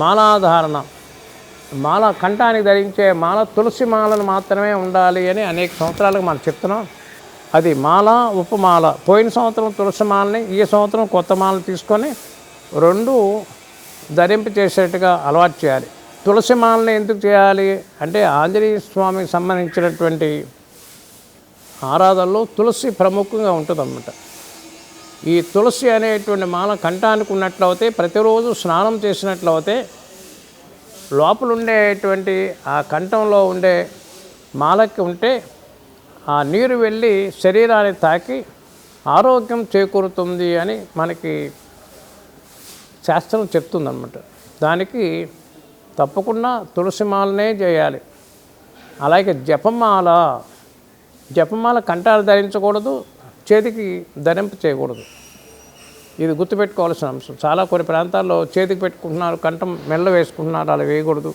మాలాధారణ, మాల కంఠానికి ధరించే మాల తులసి మాలను మాత్రమే ఉండాలి అని అనేక సంవత్సరాలుగా మనం చెప్తున్నాం. అది మాల, ఉపమాల. పోయిన సంవత్సరం తులసి మాలని, ఈ సంవత్సరం కొత్త మాలను తీసుకొని రెండు ధరింప చేసేట్టుగా అలవాటు చేయాలి. తులసి మాలని ఎందుకు చేయాలి అంటే ఆంజనేయ స్వామికి సంబంధించినటువంటి ఆరాధనలో తులసి ప్రముఖంగా ఉంటుందన్నమాట. ఈ తులసి అనేటువంటి మాల కంఠానికి ఉన్నట్లయితే, ప్రతిరోజు స్నానం చేసినట్లయితే లోపల ఉండేటువంటి ఆ కంఠంలో ఉండే మాలకి ఉంటే ఆ నీరు వెళ్ళి శరీరాన్ని తాకి ఆరోగ్యం చేకూరుతుంది అని మనకి శాస్త్రం చెప్తుందన్నమాట. దానికి తప్పకుండా తులసి మాలనే చేయాలి. అలాగే జపమాల కంఠాలు ధరించకూడదు, చేతికి ధరింప చేయకూడదు. ఇది గుర్తుపెట్టుకోవాల్సిన అంశం. చాలా కొన్ని ప్రాంతాల్లో చేతికి పెట్టుకుంటున్నారు, కంఠం మెల్ల వేసుకుంటున్నారు, అలా వేయకూడదు.